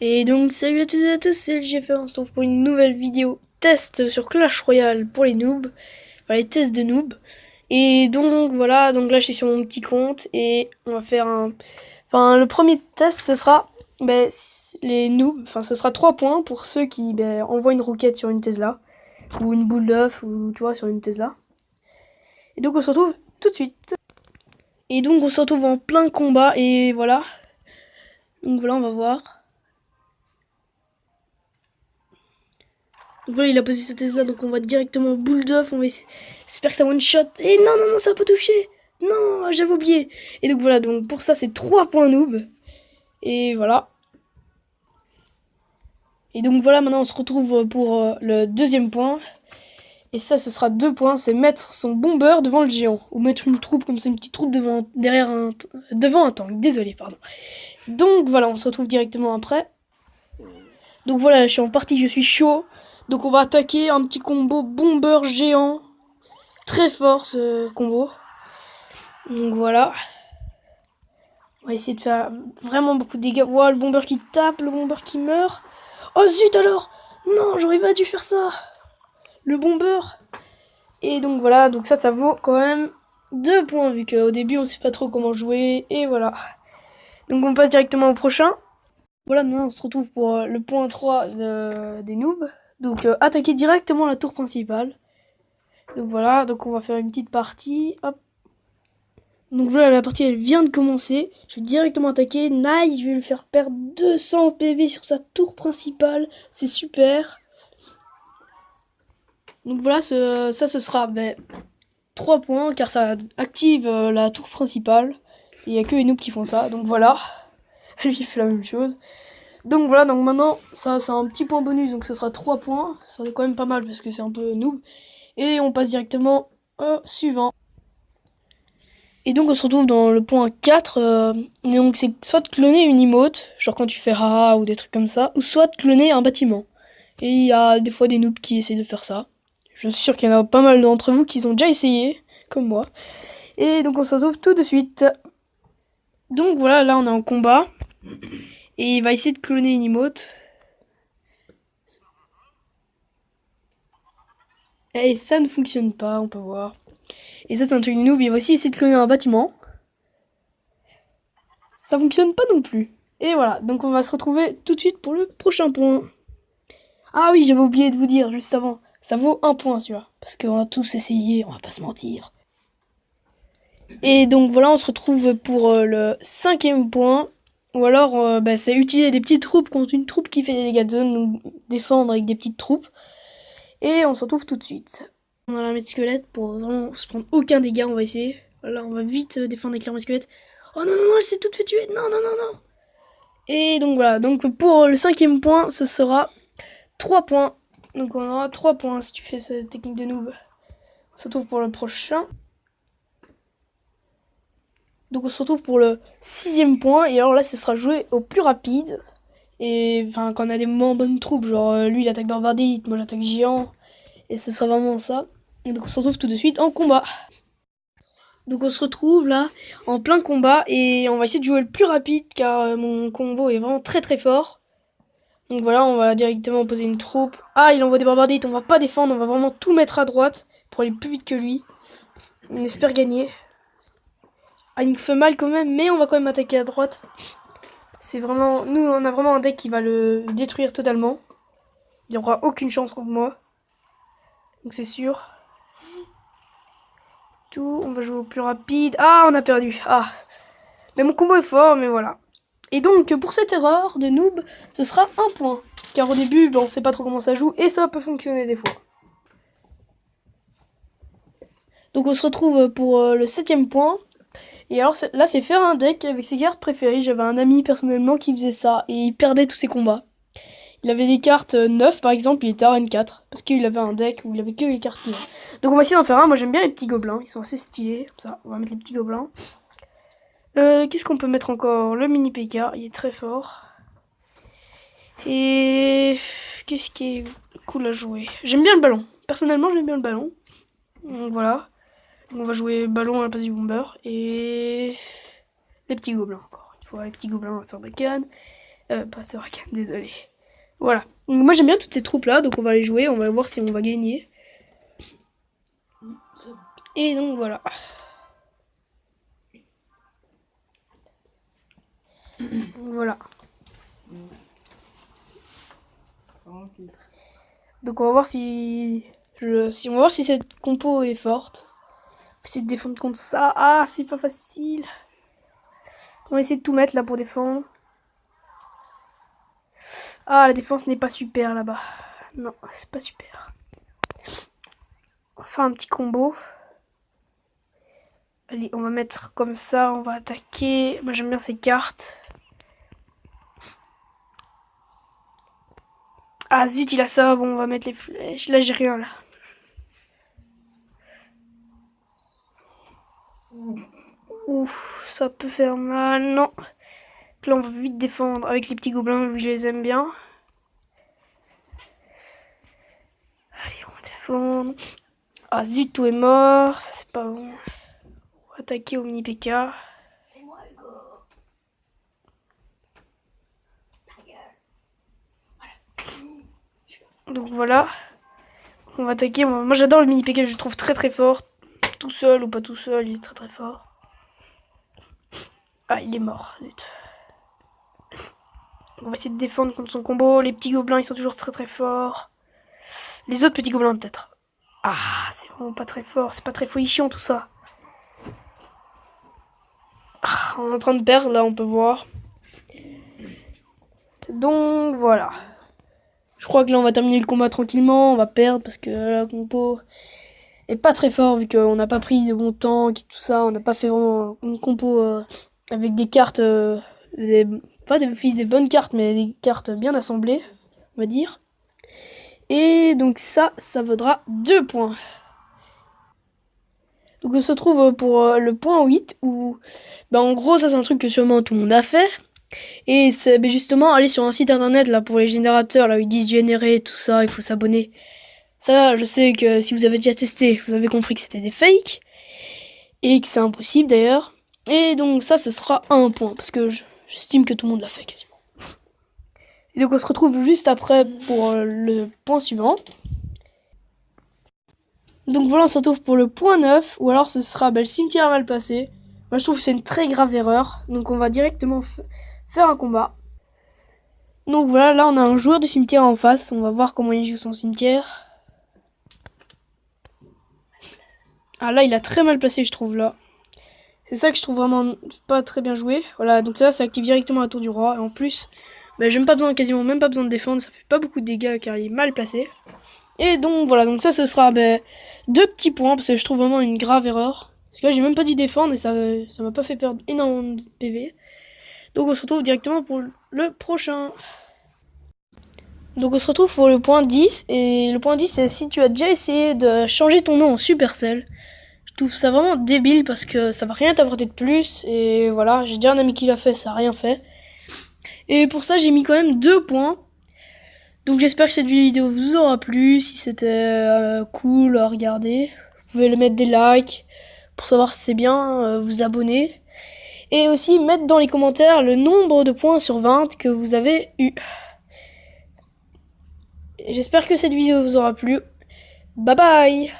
Et donc salut à toutes et à tous, c'est LGFR, on se retrouve pour une nouvelle vidéo test sur Clash Royale pour les noobs, enfin les tests de noobs. Et donc voilà, donc là je suis sur mon petit compte et on va faire un... Enfin le premier test ce sera les noobs, enfin ce sera 3 points pour ceux qui envoient une roquette sur une Tesla, ou une boule d'œuf, ou tu vois sur une Tesla. Et donc on se retrouve tout de suite. Et donc on se retrouve en plein combat et voilà. Donc voilà, on va voir. Donc voilà, il a posé sa Tesla, donc on va directement boule d'œuf, on va espère que ça one shot. Et non, non, non, ça a pas touché. Non, j'avais oublié. Et donc voilà, donc pour ça c'est 3 points noob. Et voilà. Et donc voilà, maintenant on se retrouve pour le deuxième point. Et ça, ce sera 2 points, c'est mettre son bomber devant le géant. Ou mettre une troupe comme ça, une petite troupe devant un tank, désolé, pardon. Donc voilà, on se retrouve directement après. Donc voilà, je suis en partie, je suis chaud. Donc on va attaquer un petit combo bomber géant. Très fort ce combo. Donc voilà. On va essayer de faire vraiment beaucoup de dégâts. Wow, le bomber qui tape, le bomber qui meurt. Oh zut alors! Non, j'aurais pas dû faire ça. Le bomber. Et donc voilà, donc ça vaut quand même 2 points vu qu'au début on sait pas trop comment jouer. Et voilà. Donc on passe directement au prochain. Voilà, maintenant on se retrouve pour le point 3 des noobs. Donc attaquer directement la tour principale. Donc voilà, donc on va faire une petite partie. Hop. Donc voilà, la partie elle vient de commencer. Je vais directement attaquer. Nice, je vais lui faire perdre 200 PV sur sa tour principale. C'est super. Donc voilà, ce sera 3 points car ça active la tour principale. Il n'y a que les noobs qui font ça. Donc voilà, j'ai fait la même chose. Donc voilà, donc maintenant ça c'est un petit point bonus. Donc ce sera 3 points. Ça c'est quand même pas mal parce que c'est un peu noob. Et on passe directement au suivant. Et donc on se retrouve dans le point 4, donc c'est soit de cloner une emote, genre quand tu fais haha ou des trucs comme ça, ou soit de cloner un bâtiment. Et il y a des fois des noobs qui essaient de faire ça. Je suis sûr qu'il y en a pas mal d'entre vous qui ont déjà essayé, comme moi. Et donc on se retrouve tout de suite. Donc voilà, là on est en combat. Et il va essayer de cloner une emote. Et ça ne fonctionne pas, on peut voir. Et ça c'est un truc noob, il va aussi essayer de cloner un bâtiment. Ça fonctionne pas non plus. Et voilà, donc on va se retrouver tout de suite pour le prochain point. Ah oui, j'avais oublié de vous dire juste avant. Ça vaut 1 point, tu vois. Parce qu'on a tous essayé, on va pas se mentir. Et donc voilà, on se retrouve pour le 5e point. Ou alors, c'est utiliser des petites troupes contre une troupe qui fait des dégâts de zone. Donc défendre avec des petites troupes. Et on se retrouve tout de suite. On a l'armée de squelette pour vraiment se prendre aucun dégât. On va essayer. Voilà, on va vite défendre avec l'armée de squelette. Oh non, non, non, elle s'est toute fait tuer. Non, non, non, non. Et donc voilà, donc pour le 5e point, ce sera 3 points. Donc on aura 3 points si tu fais cette technique de noob. On se retrouve pour le prochain. Donc on se retrouve pour le 6e point. Et alors là, ce sera joué au plus rapide. Et enfin, quand on a des moments en bonne troupe, genre lui il attaque Barbardite, moi j'attaque Géant. Et ce sera vraiment ça. Et donc on se retrouve tout de suite en combat. Donc on se retrouve là en plein combat. Et on va essayer de jouer le plus rapide car mon combo est vraiment très très fort. Donc voilà, on va directement poser une troupe. Ah, il envoie des barbardites, on va pas défendre, on va vraiment tout mettre à droite pour aller plus vite que lui. On espère gagner. Ah, il nous fait mal quand même, mais on va quand même attaquer à droite. C'est vraiment... Nous, on a vraiment un deck qui va le détruire totalement. Il n'y aura aucune chance contre moi. Donc c'est sûr. Tout, on va jouer au plus rapide. Ah, on a perdu. Ah. Mais mon combo est fort, mais voilà. Et donc, pour cette erreur de noob, ce sera 1 point. Car au début, on sait pas trop comment ça joue, et ça peut fonctionner des fois. Donc on se retrouve pour le 7e point. Et alors là c'est faire un deck avec ses cartes préférées. J'avais un ami personnellement qui faisait ça et il perdait tous ses combats. Il avait des cartes 9 par exemple, il était à N4 parce qu'il avait un deck où il avait que les cartes 9. Donc on va essayer d'en faire un. Moi j'aime bien les petits gobelins, ils sont assez stylés. Comme ça, on va mettre les petits gobelins. Qu'est-ce qu'on peut mettre encore? Le mini PK, il est très fort. Et qu'est-ce qui est cool à jouer? J'aime bien le ballon. Personnellement j'aime bien le ballon. Donc voilà. On va jouer ballon à la place du bomber. Et les petits gobelins encore. Il faut les petits gobelins à Sarbacane. Pas Sorokin, désolé. Voilà. Donc, moi j'aime bien toutes ces troupes là, donc on va les jouer, on va voir si on va gagner. Et donc voilà. Voilà. Donc on va voir si on va voir si cette compo est forte. On va essayer de défendre contre ça. Ah, c'est pas facile. On va essayer de tout mettre là pour défendre. Ah, la défense n'est pas super là-bas. Non, c'est pas super. On va faire un petit combo. Allez, on va mettre comme ça, on va attaquer. Moi j'aime bien ces cartes. Ah zut, il a ça. Bon, on va mettre les flèches. Là, j'ai rien là. Ouf, ça peut faire mal. Non. Là, on va vite défendre avec les petits gobelins vu que je les aime bien. Allez, on va défendre. Ah zut, tout est mort. Ça, c'est pas bon. On va attaquer au mini PK. C'est moi, Hugo. Ta gueule. Donc voilà. On va attaquer. Moi, j'adore le mini PK. Je le trouve très très fort. Tout seul ou pas tout seul, il est très très fort. Ah, il est mort. Zut. On va essayer de défendre contre son combo. Les petits gobelins, ils sont toujours très très forts. Les autres petits gobelins, peut-être. Ah, c'est vraiment pas très fort. C'est pas très folichon tout ça. Ah, on est en train de perdre, là, on peut voir. Donc, voilà. Je crois que là, on va terminer le combat tranquillement. On va perdre parce que la compo est pas très fort vu qu'on n'a pas pris de bon temps et tout ça. On n'a pas fait vraiment une compo avec des cartes... pas des bonnes cartes, mais des cartes bien assemblées, on va dire. Et donc ça vaudra 2 points. Donc on se retrouve pour le point 8 où, en gros, ça c'est un truc que sûrement tout le monde a fait. Et c'est justement aller sur un site internet là pour les générateurs, là où ils disent générer, tout ça, il faut s'abonner. Ça, je sais que si vous avez déjà testé, vous avez compris que c'était des fakes. Et que c'est impossible d'ailleurs. Et donc ça, ce sera 1 point, parce que j'estime que tout le monde l'a fait quasiment. Et donc on se retrouve juste après pour le point suivant. Donc voilà, on se retrouve pour le point 9, ou alors ce sera le cimetière mal passé. Moi je trouve que c'est une très grave erreur, donc on va directement faire un combat. Donc voilà, là on a un joueur du cimetière en face, on va voir comment il joue son cimetière. Ah là il a très mal placé je trouve là. C'est ça que je trouve vraiment pas très bien joué. Voilà, donc là ça active directement la tour du roi, et en plus, j'ai quasiment même pas besoin de défendre, ça fait pas beaucoup de dégâts car il est mal placé. Et donc voilà, donc ça ce sera 2 petits points parce que je trouve vraiment une grave erreur. Parce que là j'ai même pas dû défendre et ça m'a pas fait perdre énormément de PV. Donc on se retrouve directement pour le prochain. Donc on se retrouve pour le point 10. Et le point 10 c'est si tu as déjà essayé de changer ton nom en Supercell. Je trouve ça vraiment débile parce que ça va rien t'apporter de plus. Et voilà, j'ai déjà un ami qui l'a fait, ça a rien fait. Et pour ça j'ai mis quand même 2 points. Donc j'espère que cette vidéo vous aura plu, si c'était cool à regarder. Vous pouvez le mettre des likes pour savoir si c'est bien, vous abonner. Et aussi mettre dans les commentaires le nombre de points sur 20 que vous avez eu. J'espère que cette vidéo vous aura plu. Bye bye!